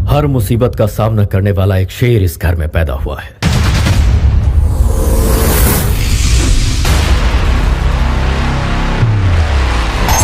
हर मुसीबत का सामना करने वाला एक शेर इस घर में पैदा हुआ है।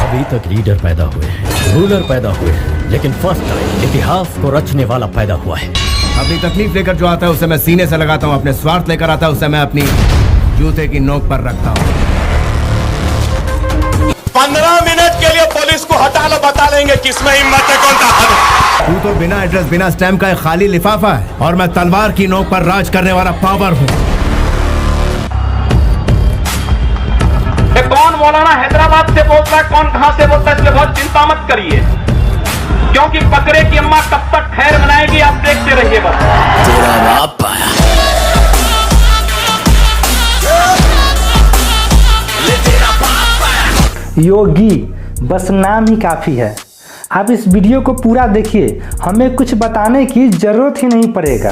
अभी तक लीडर पैदा हुए हैं, रूलर पैदा हुए हैं, लेकिन फर्स्ट टाइम इतिहास को रचने वाला पैदा हुआ है। अपनी तकलीफ लेकर जो आता है उसे मैं सीने से लगाता हूँ, अपने स्वार्थ लेकर आता है उसे मैं अपनी जूते की नोक पर रखता हूँ। 15 मिनट के लिए पुलिस को हटा लो, बता लेंगे किसमें हिम्मत है, कौन ताकत है। तू तो बिना एड्रेस बिना स्टैम्प का एक खाली लिफाफा है और मैं तलवार की नोक पर राज करने वाला पावर हूँ। कौन मौलाना हैदराबाद से बोलता है, कौन कहां से बोलता है, इसलिए बहुत चिंता मत करिए, क्योंकि बकरे की अम्मा कब तक खैर मनाएगी आप देखते रहिए बस। तेरा बाप आया। योगी बस नाम ही काफ़ी है। आप इस वीडियो को पूरा देखिए, हमें कुछ बताने की ज़रूरत ही नहीं पड़ेगा।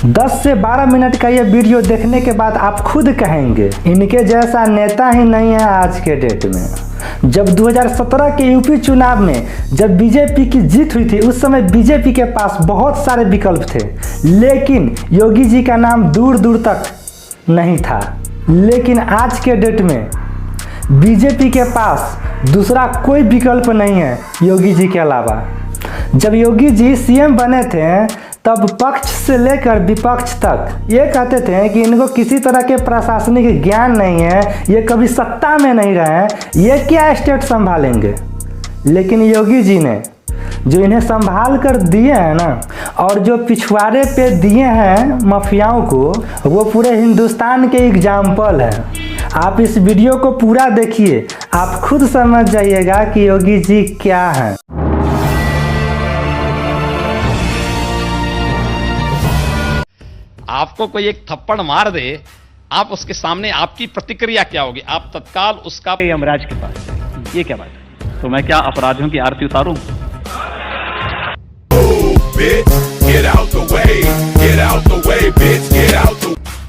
10 से 12 मिनट का ये वीडियो देखने के बाद आप खुद कहेंगे इनके जैसा नेता ही नहीं है आज के डेट में। जब 2017 के यूपी चुनाव में जब बीजेपी की जीत हुई थी, उस समय बीजेपी के पास बहुत सारे विकल्प थे, लेकिन योगी जी का नाम दूर दूर तक नहीं था। लेकिन आज के डेट में बीजेपी के पास दूसरा कोई विकल्प नहीं है योगी जी के अलावा। जब योगी जी सीएम बने थे तब पक्ष से लेकर विपक्ष तक ये कहते थे कि इनको किसी तरह के प्रशासनिक ज्ञान नहीं है, ये कभी सत्ता में नहीं रहे, ये क्या स्टेट संभालेंगे। लेकिन योगी जी ने जो इन्हें संभाल कर दिए हैं ना, और जो पिछवाड़े पे दिए हैं माफियाओं को, वो पूरे हिंदुस्तान के एग्जाम्पल है। आप इस वीडियो को पूरा देखिए, आप खुद समझ जाइएगा कि योगी जी क्या हैं। आपको कोई एक थप्पड़ मार दे, आप उसके सामने आपकी प्रतिक्रिया क्या होगी? आप तत्काल उसका यमराज के पास, ये क्या बात है? तो मैं क्या अपराधियों की आरती उतारूं?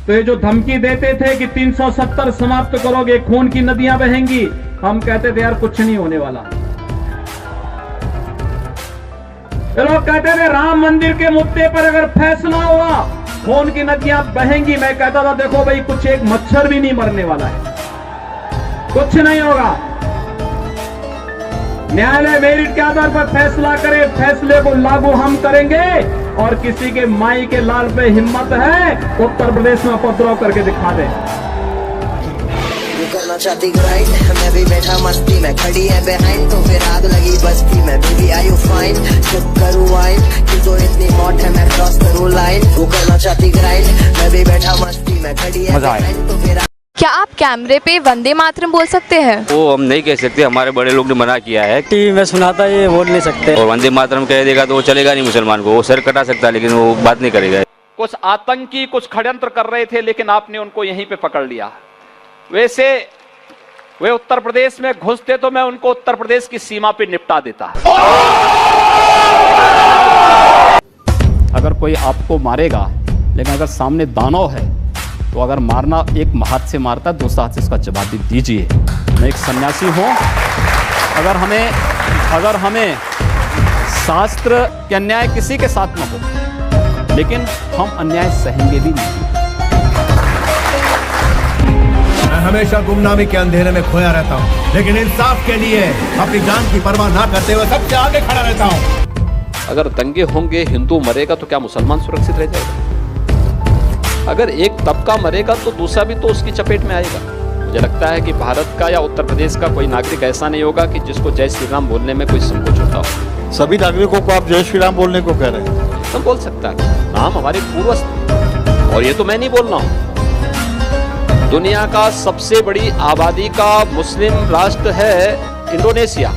तो ये जो धमकी देते थे कि 370 समाप्त करोगे, खून की नदियां बहेंगी, हम कहते थे यार कुछ नहीं होने वाला। ये लोग कहते थे राम मंदिर के मुद्दे पर अगर फैसला हुआ खून की नदियां बहेंगी, मैं कहता था देखो भाई कुछ एक मच्छर भी नहीं मरने वाला है, कुछ नहीं होगा। न्यायालय मेरिट के आधार पर फैसला करे, फैसले को लागू हम करेंगे, और किसी के माई के लाल पे हिम्मत है उत्तर प्रदेश में उपद्रव करके दिखा दे। करना चाहती ग्राइंड, मैं भी बैठा मस्ती में, खड़ी है बिहाइंड तो फिर आग लगी बस्ती में। बेबी आर यू फाइन, चुप करूं वाइन, कि तो इतनी मौत है मैं क्रॉस करूं लाइन। वो करना चाहती ग्राइंड, मैं भी बैठा मस्ती में, खड़ी है बिहाइंड तो फिर। क्या आप कैमरे पे वंदे मातरम बोल सकते हैं? वो हम नहीं कह सकते, हमारे बड़े लोग ने मना किया है। टीवी में सुनाता है ये बोल नहीं सकते। और वंदे मातरम कह देगा तो वो चलेगा नहीं मुसलमान को, वो सर कटा सकता है लेकिन वो बात नहीं करेगा। कुछ आतंकी कुछ षड्यंत्र कर रहे थे, लेकिन आपने उनको यहीं पे पकड़ लिया। वैसे वे उत्तर प्रदेश में घुसते तो मैं उनको उत्तर प्रदेश की सीमा पे निपटा देता। अगर कोई आपको मारेगा, लेकिन अगर सामने दानव है तो अगर मारना एक हाथ से मारता है, दूसरा हाथ से उसका जवाब भी दीजिए। मैं एक सन्यासी हूँ, अगर हमें शास्त्र के अन्याय किसी के साथ न हो, लेकिन हम अन्याय सहेंगे भी नहीं। मैं हमेशा गुमनामी के अंधेरे में खोया रहता हूँ, लेकिन इंसाफ के लिए अपनी जान की परवाह ना करते हुए सबसे आगे खड़ा रहता हूँ। अगर दंगे होंगे, हिंदू मरेगा तो क्या मुसलमान सुरक्षित रह जाएगा? अगर एक तबका मरेगा तो दूसरा भी तो उसकी चपेट में आएगा। मुझे लगता है कि भारत का या उत्तर प्रदेश का कोई नागरिक ऐसा नहीं होगा कि जिसको जय श्री राम बोलने में कोई संकोच होता हो। सभी नागरिकों को आप जय श्री राम बोलने को कह रहे हैं? तो बोल सकता है, नाम हमारे पूर्वज थे, और ये तो मैं नहीं बोल रहा हूँ। दुनिया का सबसे बड़ी आबादी का मुस्लिम राष्ट्र है इंडोनेशिया,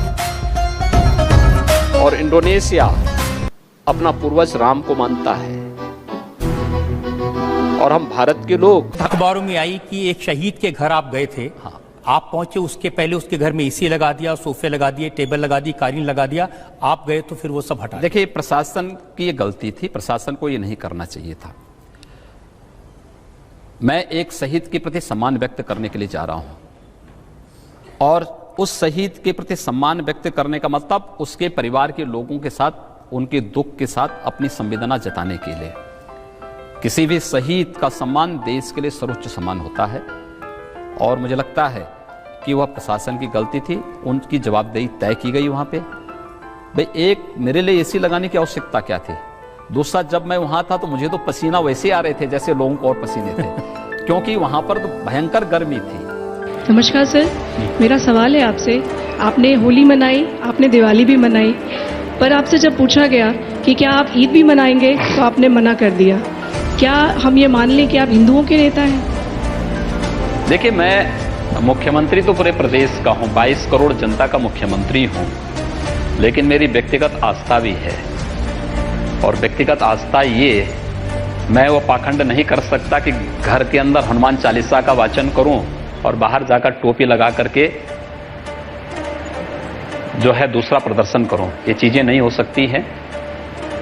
और इंडोनेशिया अपना पूर्वज राम को मानता है, और हम भारत के लोग। अखबारों में आई कि एक शहीद के घर आप गए थे। हाँ। आप पहुंचे, उसके पहले उसके घर में एसी लगा दिया, सोफे लगा दिए, टेबल लगा दी, कालीन लगा दिया, आप गए तो फिर वो सब हटा। देखिए, प्रशासन की ये गलती थी, प्रशासन को ये नहीं करना चाहिए था। मैं एक शहीद के प्रति सम्मान व्यक्त करने के लिए जा रहा हूं, और उस शहीद के प्रति सम्मान व्यक्त करने का मतलब उसके परिवार के लोगों के साथ उनके दुख के साथ अपनी संवेदना जताने के लिए। किसी भी शहीद का सम्मान देश के लिए सर्वोच्च सम्मान होता है और मुझे लगता है कि वह प्रशासन की गलती थी, उनकी जवाबदेही तय की गई वहाँ पे। भाई एक मेरे लिए एसी लगाने की आवश्यकता क्या थी? दूसरा, जब मैं वहाँ था तो मुझे तो पसीना वैसे आ रहे थे जैसे लोगों को और पसीने थे क्योंकि वहाँ पर तो भयंकर गर्मी थी। नमस्कार सर, मेरा सवाल है आपसे। आपने होली मनाई, आपने दिवाली भी मनाई, पर आपसे जब पूछा गया कि क्या आप ईद भी मनाएंगे तो आपने मना कर दिया। क्या हम ये मान लें कि आप हिंदुओं के नेता हैं? देखिए, मैं मुख्यमंत्री तो पूरे प्रदेश का हूँ, 22 करोड़ जनता का मुख्यमंत्री हूँ, लेकिन मेरी व्यक्तिगत आस्था भी है। और व्यक्तिगत आस्था ये, मैं वो पाखंड नहीं कर सकता कि घर के अंदर हनुमान चालीसा का वाचन करूं और बाहर जाकर टोपी लगा करके जो है दूसरा प्रदर्शन करूं। ये चीजें नहीं हो सकती हैं।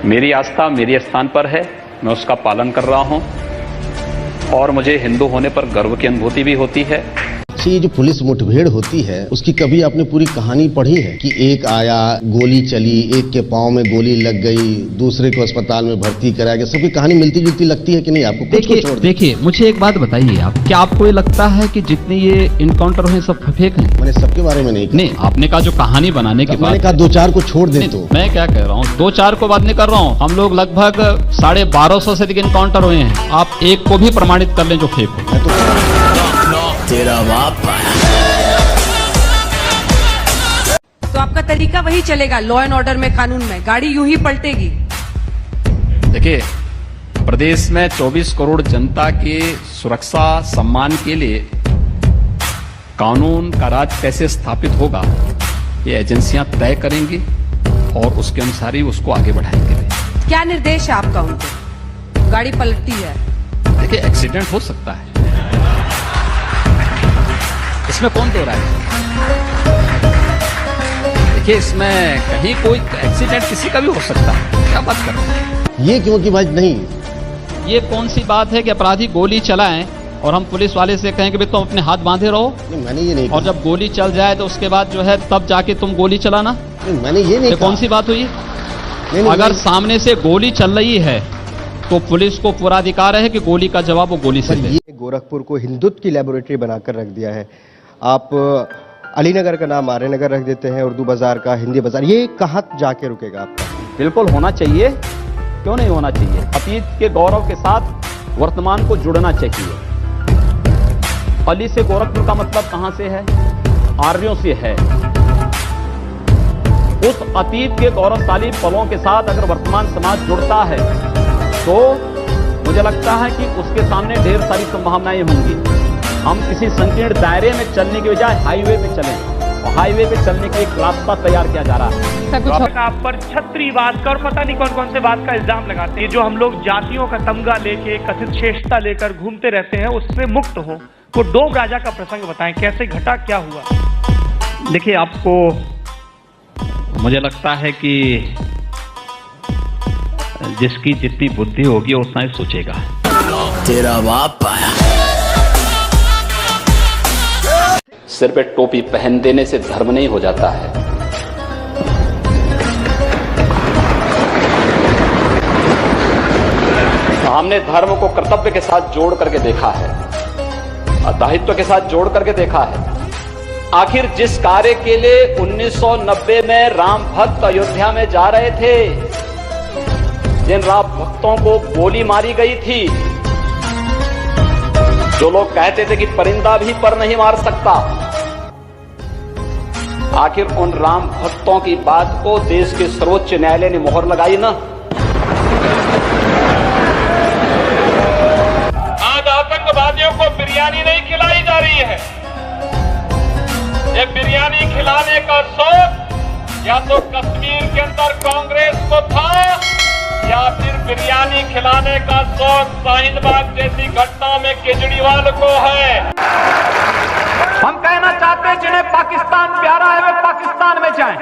मेरी आस्था मेरे स्थान पर है, मैं उसका पालन कर रहा हूं और मुझे हिंदू होने पर गर्व की अनुभूति भी होती है। ये जो पुलिस मुठभेड़ होती है उसकी कभी आपने पूरी कहानी पढ़ी है कि एक आया, गोली चली, एक के पांव में गोली लग गई, दूसरे को अस्पताल में भर्ती कराया गया, सबकी कहानी मिलती जुलती लगती है कि नहीं आपको? देखिए मुझे एक बात बताइए आप, क्या आपको ये लगता है कि जितने ये इनकाउंटर हुए सब फेक हैं? मैंने सबके बारे में नहीं, आपने कहा जो कहानी बनाने के बाद मैंने कहा 2-4 को छोड़ दे। तो मैं क्या कह रहा हूँ, 2-4 को बात नहीं कर रहा हूँ, हम लोग लगभग 1250 से अधिक इनकाउंटर हुए हैं। आप एक को भी प्रमाणित कर लें जो फेक हो। तेरा बाप तो आपका तरीका वही चलेगा, लॉ एंड ऑर्डर में, कानून में, गाड़ी यूं ही पलटेगी। देखिए, प्रदेश में 24 करोड़ जनता के सुरक्षा सम्मान के लिए कानून का राज कैसे स्थापित होगा ये एजेंसियां तय करेंगी और उसके अनुसार ही उसको आगे बढ़ाएंगे। क्या निर्देश है आपका उनको? गाड़ी पलटती है। देखिए, एक्सीडेंट हो सकता है, इसमें कौन दो रहा है? देखिए, इसमें कहीं कोई एक्सीडेंट किसी का भी हो सकता है, क्या बात कर रहे हैं? ये क्यों की बात नहीं, ये कौन सी बात है कि अपराधी गोली चलाएं और हम पुलिस वाले से कहें कि भाई तुम अपने हाथ बांधे रहो? मैंने ये नहीं, और जब गोली चल जाए तो उसके बाद जो है तब जाके तुम गोली चलाना? मैंने ये नहीं, कौन सी बात हुई? अगर सामने से गोली चल रही है तो पुलिस को पूरा अधिकार है कि गोली का जवाब वो गोली से दे। गोरखपुर को हिंदुत्व की लेबोरेटरी बनाकर रख दिया है। आप अलीनगर का नाम आर्यनगर रख देते हैं, उर्दू बाजार का हिंदी बाजार, ये कहाँ जाके रुकेगा आपका? बिल्कुल होना चाहिए, क्यों नहीं होना चाहिए? अतीत के गौरव के साथ वर्तमान को जुड़ना चाहिए। अली से गोरखपुर का मतलब कहां से है? आर्यों से है। उस अतीत के गौरवशाली पलों के साथ अगर वर्तमान समाज जुड़ता है तो मुझे लगता है कि उसके सामने ढेर सारी संभावनाएं होंगी। हम किसी संकीर्ण दायरे में चलने के बजाय हाईवे पे चलें और हाईवे पे चलने के एक रास्ता तैयार किया जा रहा है। आप पर छत्रीवाद का और पता नहीं कौन कौन से बात का इल्जाम लगाते हैं। जो हम लोग जातियों का तमगा लेके, कथित श्रेष्ठता लेकर घूमते रहते हैं, उससे मुक्त हो। वो डोम राजा का प्रसंग बताएं, कैसे घटा, क्या हुआ? देखिए, आपको मुझे लगता है कि जिसकी जितनी बुद्धि होगी उतना ही सोचेगा। तेरा बाप आया। सिर पे टोपी पहन देने से धर्म नहीं हो जाता है। हमने धर्म को कर्तव्य के साथ जोड़ करके देखा है, दायित्व के साथ जोड़ करके देखा है। आखिर जिस कार्य के लिए 1990 में राम भक्त अयोध्या में जा रहे थे, जिन राम भक्तों को गोली मारी गई थी, जो लोग कहते थे कि परिंदा भी पर नहीं मार सकता, आखिर उन राम भक्तों की बात को देश के सर्वोच्च न्यायालय ने मोहर लगाई ना। आज आतंकवादियों को बिरयानी नहीं खिलाई जा रही है। ये बिरयानी खिलाने का शौक या तो कश्मीर के अंदर कांग्रेस को था या फिर बिरयानी खिलाने का शौक शाहीन बाग जैसी घटना में केजरीवाल को है। हम कहना चाहते हैं जिन्हें पाकिस्तान प्यारा है वे पाकिस्तान में जाएं।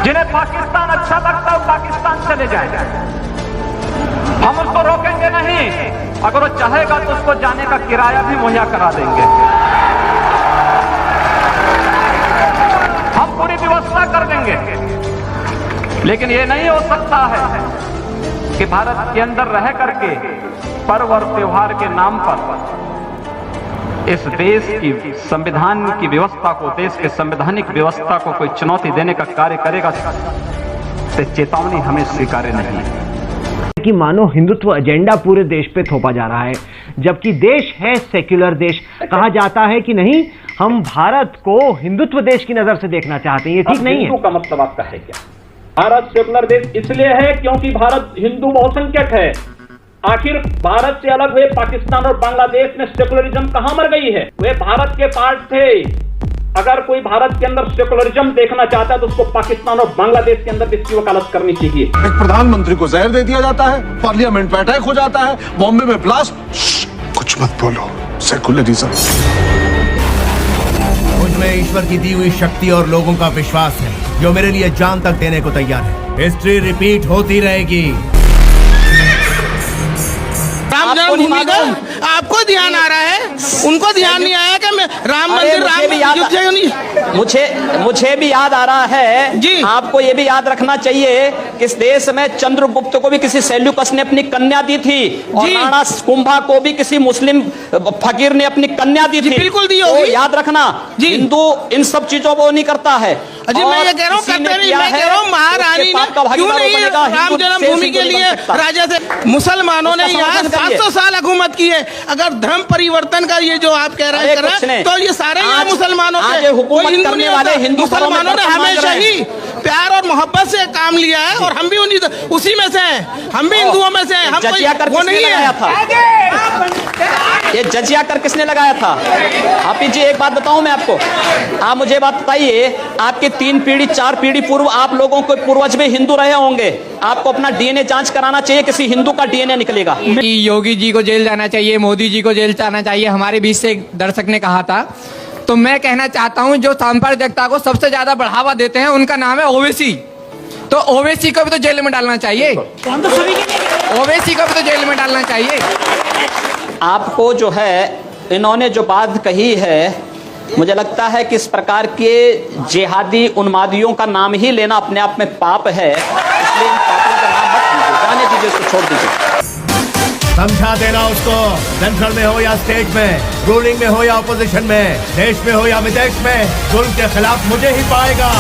जिन्हें पाकिस्तान अच्छा लगता है वो पाकिस्तान चले जाएं। हम उसको रोकेंगे नहीं, अगर वो चाहेगा तो उसको जाने का किराया भी मुहैया करा देंगे। लेकिन ये नहीं हो सकता है कि भारत के अंदर रह करके पर्व और त्योहार के नाम पर इस देश की संविधान की व्यवस्था को, देश के संवैधानिक व्यवस्था को कोई चुनौती देने का कार्य करेगा, तो चेतावनी हमें स्वीकार्य नहीं है। कि मानो हिंदुत्व एजेंडा पूरे देश पे थोपा जा रहा है, जबकि देश है सेक्युलर देश। कहा जाता है कि नहीं, हम भारत को हिंदुत्व देश की नजर से देखना चाहते हैं, ये ठीक नहीं है। हिंदू का मतलब आपका है क्या? भारत सेक्युलर देश इसलिए है क्योंकि भारत हिंदू बहुसंख्यक है। आखिर भारत से अलग हुए पाकिस्तान और बांग्लादेश में सेकुलरिज्म कहां मर गई है? वे भारत के पार्ट थे। अगर कोई भारत के अंदर सेकुलरिज्म देखना चाहता है तो उसको पाकिस्तान और बांग्लादेश के अंदर इसकी वकालत करनी चाहिए। एक प्रधानमंत्री को जहर दे दिया जाता है, पार्लियामेंट में अटैक हो जाता है, बॉम्बे में ब्लास्ट। कुछ मत बोलो, सेकुलरिज्म। मुझमें ईश्वर की दी हुई शक्ति और लोगों का विश्वास है जो मेरे लिए जान तक देने को तैयार है। हिस्ट्री रिपीट होती रहेगी। राम जन्मभूमि का आपको ध्यान आ रहा है, उनको ध्यान नहीं आया कि मैं राम मंदिर मुझे भी याद आ रहा है जी। आपको ये भी याद रखना चाहिए कि इस देश में चंद्रगुप्त को भी किसी सेल्यूकस ने अपनी कन्या दी थी और राणा कुंभा को भी किसी मुस्लिम फकीर ने अपनी कन्या दी थी। बिल्कुल दी होगी। तो याद रखना, हिंदू इन सब चीजों को नहीं करता है। अजी मैं ये कह रहा हूँ, करते नहीं, मैं कह रहा हूँ महारानी ने क्यों नहीं राम जन्मभूमि के लिए राजा से, मुसलमानों ने यहाँ 700 साल हुकूमत की है। अगर धर्म परिवर्तन का ये जो आप कह रहे हैं तो ये सारे यहाँ मुसलमानों के, कोई हिंदू नहीं होता। मुसलमानों ने हमेशा ही प्यार और मोहब्बत से काम लिया है और हम भी उसी में से हैं, हम भी हिंदुओं में से हैं। हम कोई वो नहीं है। ये जजिया कर किसने लगाया था? आप जी एक बात बताऊं मैं आपको, आप मुझे बात बताइए, आपके 3 पीढ़ी 4 पीढ़ी पूर्व आप लोगों को पूर्वज में हिंदू रहे होंगे, आपको अपना डीएनए जांच कराना चाहिए, किसी हिंदू का डीएनए निकलेगा। योगी जी को जेल जाना चाहिए, मोदी जी को जेल जाना चाहिए, हमारे बीच से एक दर्शक ने कहा था। तो मैं कहना चाहता हूं, जो सांप्रदायिकता को सबसे ज्यादा बढ़ावा देते हैं उनका नाम है ओवैसी। तो ओवैसी को भी तो जेल में डालना चाहिए, ओवैसी को भी तो जेल में डालना चाहिए। आपको जो है इन्होंने जो बात कही है, मुझे लगता है कि इस प्रकार के जिहादी उन्मादियों का नाम ही लेना अपने आप में पाप है, इसलिए इन पापों का नाम मत लीजिए, जाने दीजिए, उसको छोड़ दीजिए। समझा देना उसको, सेंट्रल में हो या स्टेट में, रूलिंग में हो या ऑपोजिशन में, देश में हो या विदेश में, जुल्म के खिलाफ मुझे ही पाएगा।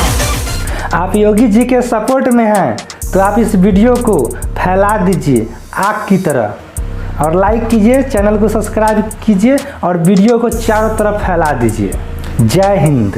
आप योगी जी के सपोर्ट में हैं तो आप इस वीडियो को फैला दीजिए आग की तरह, और लाइक कीजिए, चैनल को सब्सक्राइब कीजिए और वीडियो को चारों तरफ फैला दीजिए। जय हिंद।